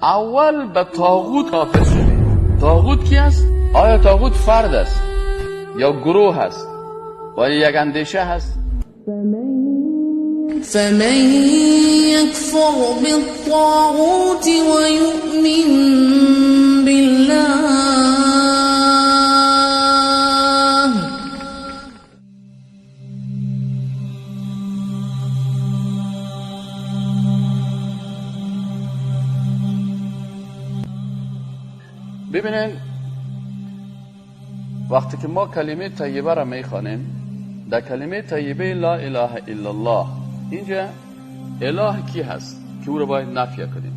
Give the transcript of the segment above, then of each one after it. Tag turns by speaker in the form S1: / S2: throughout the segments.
S1: اول به طاغوت کافر شدی. طاغوت کی است؟ آیا طاغوت فرد است یا گروه است و یک اندیشه هست؟
S2: فمن يكفر بالطاغوت ويؤمن بالله
S1: ببینین وقتی که ما کلمه طیبه را میخوانیم، در کلمه طیبه لا اله الا الله، اینجا اله کی هست که او را باید نفی کنیم؟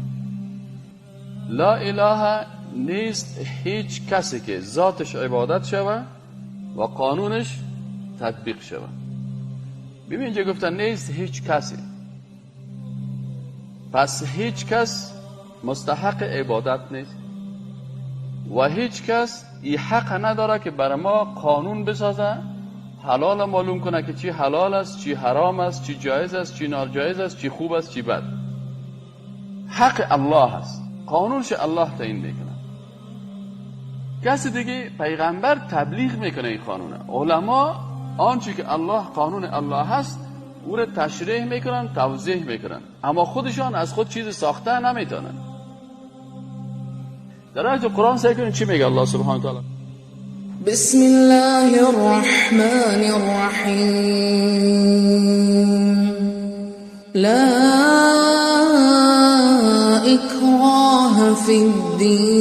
S1: لا اله نیست هیچ کسی که ذاتش عبادت شود و قانونش تطبیق شود. ببین اینجا گفتن نیست هیچ کسی، پس هیچ کس مستحق عبادت نیست و هیچ کس این حق نداره که برای ما قانون بسازه، حلال معلوم کنه که چی حلال است، چی حرام است، چی جایز است، چی ناجایز است، چی خوب است، چی بد. حق الله است، قانونش الله تعیین میکنه. کسی دیگه پیغمبر تبلیغ میکنه این قانونه، علما آنچه که الله قانون الله هست او را تشریح میکنن، توضیح میکنن، اما خودشان از خود چیز ساخته نمیتونن. در آیت قرآن سعی کنید چی میگه الله سبحانه و تعالی؟
S2: بسم الله الرحمن الرحیم لا اکراه فی الدین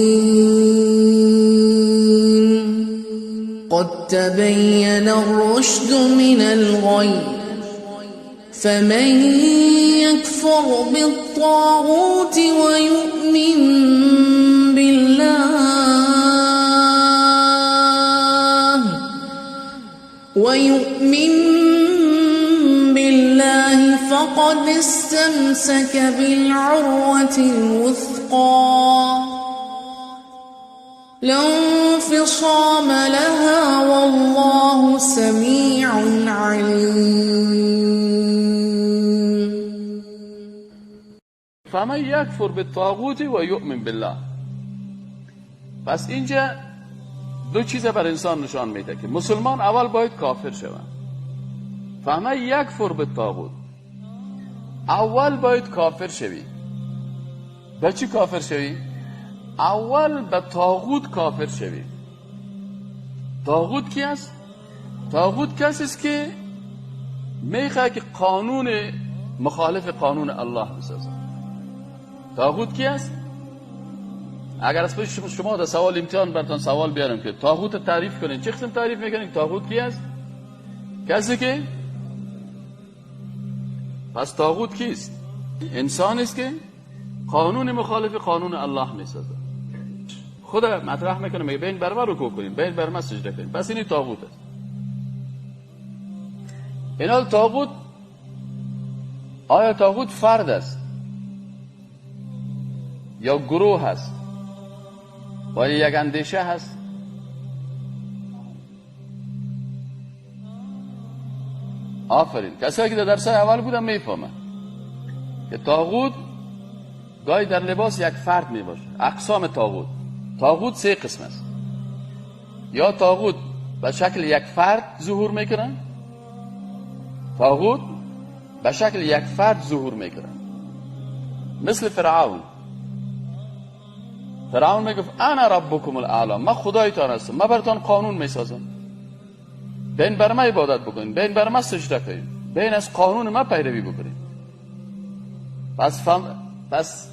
S2: قد تبین الرشد من الغی فمن یکفر بالطاغوت ويؤمن بالله فقد استمسك بالعروة الوثقى لا انفصام لها والله سميع عليم.
S1: فمن یکفر بالطاغوت و یؤمن بالله. پس اینجا دو چیز بر انسان نشان میده که مسلمان اول باید کافر شود. فمن یکفر بالطاغوت، اول باید کافر شوی. به چی کافر شوی؟ اول به طاغوت کافر شوی. طاغوت کی است؟ طاغوت کسی است که میخواد که قانون مخالف قانون الله بسازه. طاغوت کی است؟ اگر از شما در سوال امتحان براتون سوال بیارم که طاغوت تعریف کنین، چه قسم تعریف میکنین؟ طاغوت کی است؟ کسی که پس طاغوت کیست؟ انسان است که قانون مخالف قانون الله میسازه. خود مطرح میکنه میگه بین بر ما رکوع کنین، بین بر ما سجده کنین. پس این طاغوت است. اینا طاغوت، آیا طاغوت فرد است یا گروه است و یک اندیشه هست؟ آفرین، کسایی که در درسای اول بودن میفهمن که طاغوت گاهی در لباس یک فرد میباشه. اقسام طاغوت، طاغوت سه قسم است. یا طاغوت به شکل یک فرد ظهور میکنن، طاغوت به شکل یک فرد ظهور میکنن، مثل فرعون. فرعون میگفت انا ربکم الاعلی، من خدایتان هستم، من براتون قانون میسازم، بین بر من عبادت بکنین، بین بر من سجده کنین، بین از قانون من پیروی بکنین. پس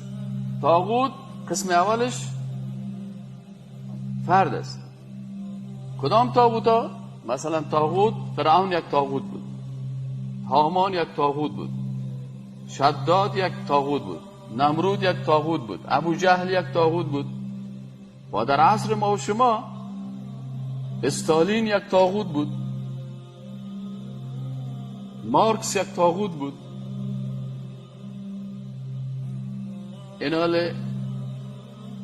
S1: طاغوت قسم اولش فرد است. کدام طاغوت ها؟ مثلا طاغوت فرعون یک طاغوت بود، هامان یک طاغوت بود، شداد یک طاغوت بود، نمرود یک طاغوت بود، ابو جهل یک طاغوت بود، و در عصر ما و شما استالین یک طاغوت بود، مارکس یک طاغوت بود. اینال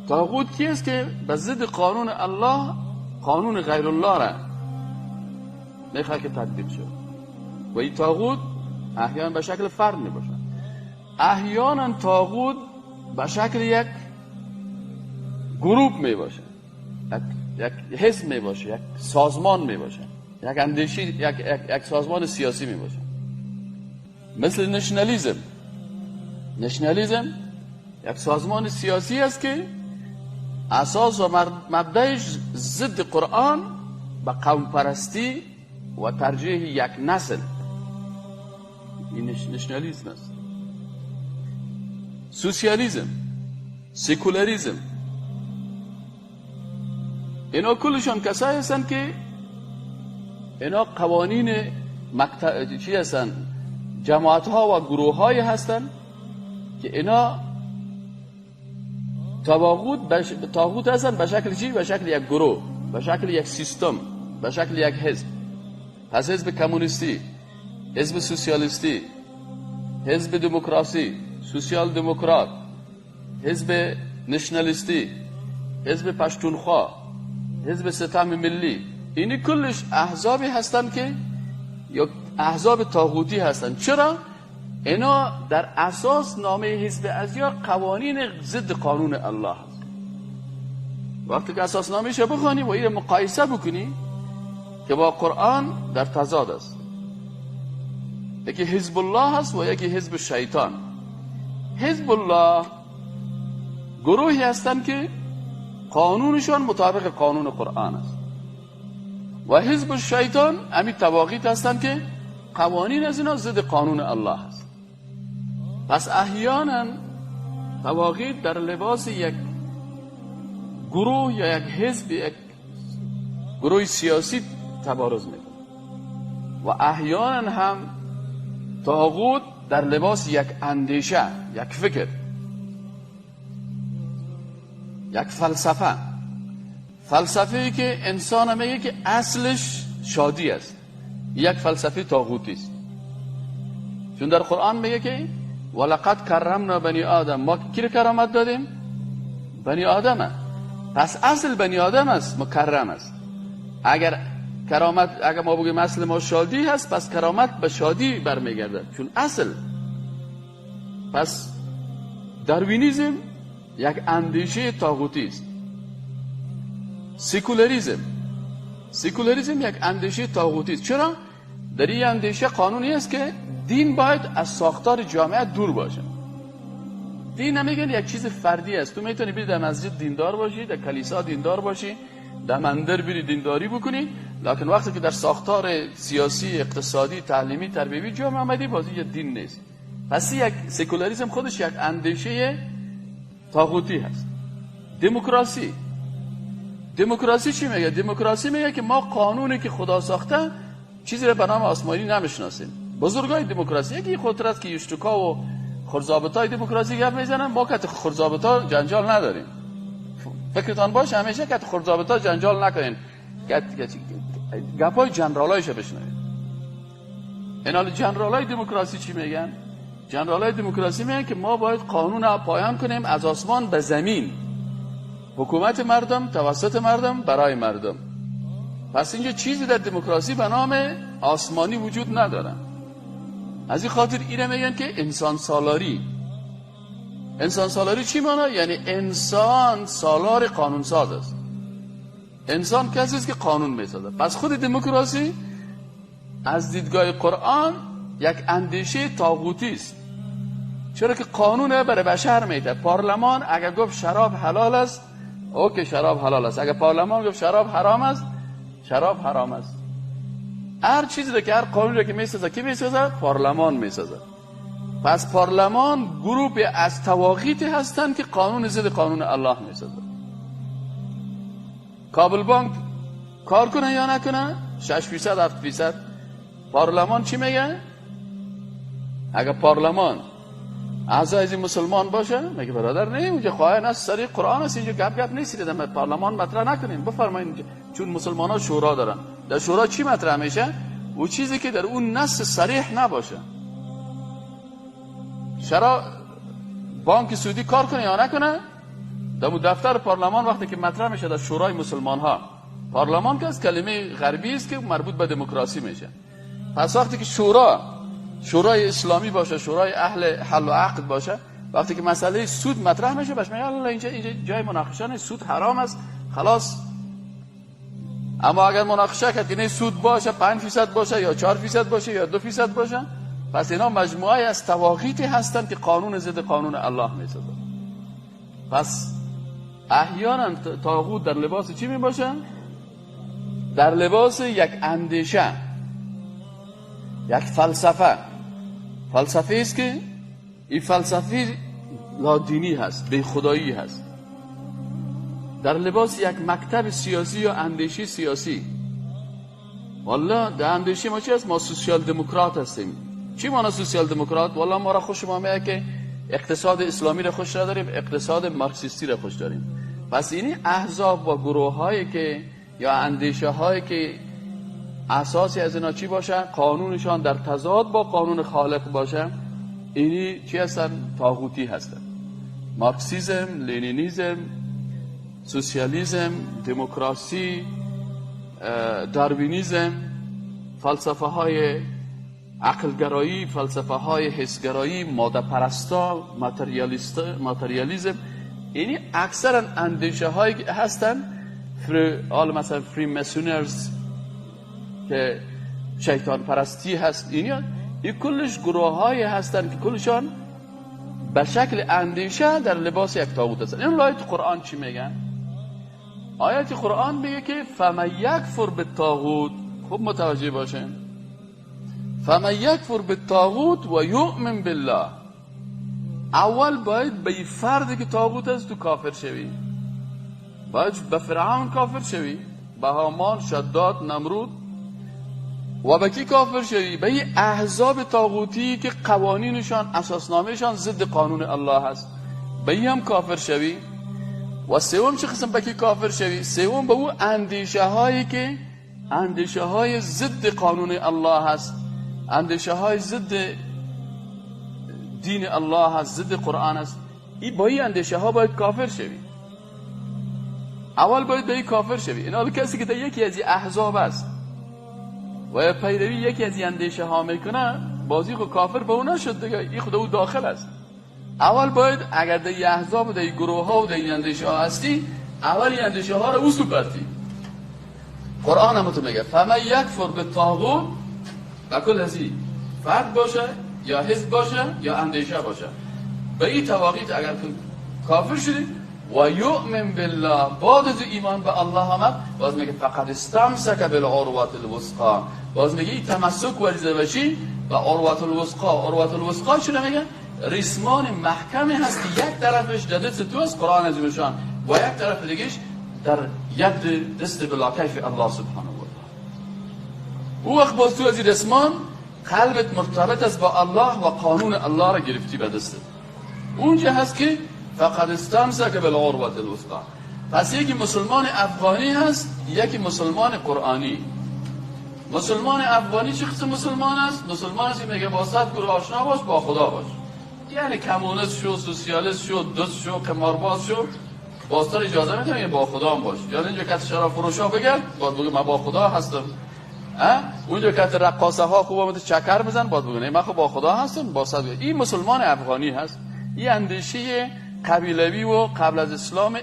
S1: طاغوت کیست که به ضد قانون الله، قانون غیر الله را میخواد که تطبیق شد. و این طاغوت احیانا به شکل فرد میباشد، احیانا طاغوت به شکل یک گروه می باشه، یک حزب می باشه، یک سازمان می باشه، یک اندیشه، یک سازمان سیاسی می باشه. مثل نشنالیزم یک سازمان سیاسی است که اساس و مبدأش ضد قرآن و قوم پرستی و ترجیح یک نسل، این نشنالیزم است. سوسیالیزم، سکولاریزم، اینا کلشان کسایی هستند که اینا قوانین چی هستند؟ جماعت ها و گروه های هستند که اینا طاغوت هستند به شکل چی؟ به شکل یک گروه، به شکل یک سیستم، به شکل یک حزب. پس حزب کمونیستی، حزب سوسیالیستی، حزب دموکراسی، سوسیال دموکرات، حزب نشنالیستی، حزب پشتونخوا، حزب ستم ملی، اینی کلش احزابی هستند که یا احزاب طاغوتی هستند. چرا؟ اینا در اساس نامه حزب ازیا قوانین ضد قانون الله هست. وقتی که اساس نامه‌اش بخوانی و این مقایسه بکنی که با قرآن در تضاد است، یکی حزب الله هست و یکی حزب شیطان. حزب الله گروهی هستند که قانونشان مطابق قانون قرآن است و حزب شیطان امی طواغیت هستند که قوانین از اینا ضد قانون الله است. پس احیانا طواغیت در لباس یک گروه یا یک حزب، یک گروه سیاسی تبارز میکنه و احیانا هم طاغوت در لباس یک اندیشه، یک فکر، یک فلسفه‌ای که انسان میگه که اصلش شادی است، یک فلسفه طاغوتی است. چون در قرآن میگه که ولقد کرمنا بنی آدم، ما کی رو کرامت دادیم؟ بنی آدم. پس اصل بنی آدم است، مکرم است. اگر ما بگیم اصل ما شادی هست، پس کرامت به شادی برمیگرده، چون اصل. پس داروینیسم یک اندیشه طاغوتی است. سکولاریسم یک اندیشه طاغوتی است. چرا؟ در این اندیشه قانونی است که دین باید از ساختار جامعه دور باشه. دین نمیگن یک چیز فردی است. تو میتونی بری در مسجد دیندار باشی، در کلیسا دیندار باشی، در مندر بری دینداری بکنی، لکن وقتی که در ساختار سیاسی، اقتصادی، تعلیمی، تربیوی جامعه آمدی، بازی دین نیست. پس یک سکولاریسم خودش یک اندیشه طاغوتی هست. دموکراسی چی میگه؟ دموکراسی میگه که ما قانونی که خدا ساخته چیزی رو به نام آسمانی نمیشناسیم. بزرگای دموکراسی یکی خودت که یشتوکا و خرزابطای دموکراسی گپ میزنن، ما که خرزابطا جنجال نداریم. فکرتان باشه همیشه که خرزابطا جنجال نکنین، گپای جنرالایش بشنوید. اینا جنرالای دموکراسی چی میگن؟ جنرالای دموکراسی میگن که ما باید قانون را پایان کنیم از آسمان به زمین، حکومت مردم توسط مردم برای مردم. پس اینجا چیزی در دموکراسی به نام آسمانی وجود نداره. از این خاطر اینه میگن که انسان سالاری. انسان سالاری چی معنی؟ یعنی انسان سالار قانون ساز است. انسان کسی است که قانون میسازه. پس خود دموکراسی از دیدگاه قرآن یک اندیشه طاغوتی است. چرا که قانون برای بشر میده. پارلمان اگر گفت شراب حلال است، اوکی شراب حلال است. اگر پارلمان گفت شراب حرام است، شراب حرام است. هر چیزی که هر قانونی که میسازه کی میسازه؟ پارلمان میسازه. پس پارلمان گروه از طواغیت هستند که قانون ضد قانون الله میسازه. کابل بانک کار کنه یا نکنه 6% 7%. پارلمان چی میگه؟ اگر پارلمان اعضای مسلمان باشه میگه برادر نه اونجا خواهی است، سری قرآن است، اینجا گپ نیست در پارلمان مطرح نکنین، بفرمایید. چون مسلمان ها شورا دارن. در شورا چی مطرح میشه؟ او چیزی که در اون نص صریح نباشه. بانک سعودی کار کنه یا نکنه، در دفتر پارلمان وقتی که مطرح میشه در شورای مسلمان ها، پارلمان که از کلمه غربی است که مربوط به دموکراسی میشه. پس وقتی که شورای اسلامی باشه، شورای اهل حل و عقد باشه، وقتی که مسئله سود مطرح میشه باش میگه الله اینجا جای مناقشه نیست، سود حرام است خلاص. اما اگر مناقشه کرد که نه سود باشه 5% باشه یا 4% باشه یا 2% باشه، پس اینا مجموعه از طواغیتی هستند که قانون ضد قانون الله میسازند. پس احیانا طاغوت در لباس چی می باشه؟ در لباس یک اندیشه، یک فلسفه است که این فلسفه لادینی هست، بی خدایی هست، در لباس یک مکتب سیاسی یا اندیشه سیاسی. والله در اندیشه ما چی هست؟ ما سوسیال دموکرات هستیم. چی معنی سوسیال دموکرات؟ والله ما را خوش میاد که اقتصاد اسلامی را خوش داریم، اقتصاد مارکسیستی را خوش داریم. پس این احزاب و گروه هایی که یا اندیشه هایی که اساسی از اینا چی باشه؟ قانونشان در تضاد با قانون خالق باشه، اینی چی هستن؟ طاغوتی هستن. مارکسیسم، لنینیسم، سوسیالیسم، دموکراسی، داروینیسم، فلسفه های عقلگرایی، فلسفه های حسگرایی، ماده پرستا، ماتریالیسم، اینی اکثرا اندیشه هایی هستن مثلا فری مسونرز که شیطان پرستی هست. این کلش گروه هایی هستن که کلشان به شکل اندیشه در لباس یک طاغوت هستن. این آیت قرآن چی میگن؟ آیت قرآن میگه که فمن یکفر بالطاغوت، خوب متوجه باشین، فمن یکفر بالطاغوت و یؤمن بالله، اول باید به این فردی که طاغوت است تو کافر شوی، باید به فرعون کافر شوی، به هامان، شداد، نمرود، و به کی کافر شوی؟ به این احزاب طاغوتی که قوانینشان اساسنامهشان ضد قانون الله هست، به این هم کافر شوی. و سوم چه قسم به کی کافر شوی؟ سوم به اون اندیشه هایی که اندیشه های ضد قانون الله هست، اندیشه های ضد دین الله هست، ضد قرآن هست. این با این اندیشه ها باید کافر شوی. اول باید به این کافر شوی. این حال کسی که در یکی از این احزاب است و پیروی یکی از این اندیشه ها میکنه، بازی خود کافر به اون نشد دیگه، این خود او داخل است. اول باید اگر در این احزاب و در این گروه ها و در این اندیشه ها هستی، اول این اندیشه ها رو اصول برتی. قرآن هم تو میگه فمن یکفر بالطاغوت، بکل هستی فرد باشه یا حزب باشه یا اندیشه باشه، به این طواغیت اگر کافر شدی و یؤمن بالله، بعد از ایمان به الله آمد، باز میگه فقد استمسک بالعروة الوثقی، باز میگه این تمسک ورزیده بشی و عروة الوثقی. عروة الوثقی چی میگه؟ ریسمان محکمی هست که یک طرفش در دست تو است، قرآن عظیمشان، و یک طرف دیگهش در ید دست بلاکیف الله سبحانه و تعالی. او وقت باز تو از این ریسمان قلبت مرتبط است با الله و قانون الله را گرفتی به دست. اونجا هست که فقد استمسک بالعروة الوثقی. پس یکی مسلمان افغانی هست، یکی مسلمان قرآنی. مسلمان افغانی چه قسم مسلمان است؟ مسلمان است که میگه با صد گروه آشنا باش، با خدا باش. یعنی کمونیست شو، سوسیالیست شو، دوست شو، قمارباز شو، باستر اجازه میتونی با خدا هم باش. یعنی اینجا کت شراب فروشا بگرد، باید بگه من با خدا هستم. اونجا کت رقاصه ها خوب آمده چکر بزن، باید بگه من با خدا هستم، با صد. این مسلمان افغانی هست. این اندیشه قبیلوی و قبل از اسلام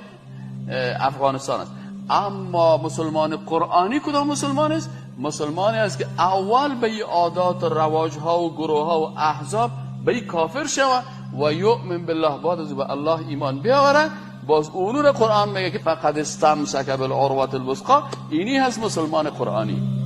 S1: افغانستان است. اما مسلمان قرآنی کدام مسلمان است؟ مسلمانی است که اول به این عادات و رواج ها و گروه ها و احزاب به این کافر شود و یؤمن بالله، بعد از به الله ایمان بیاوره. باز اونور قرآن میگه که فقد استمسک بالعروة الوثقی، اینی هست مسلمان قرآنی.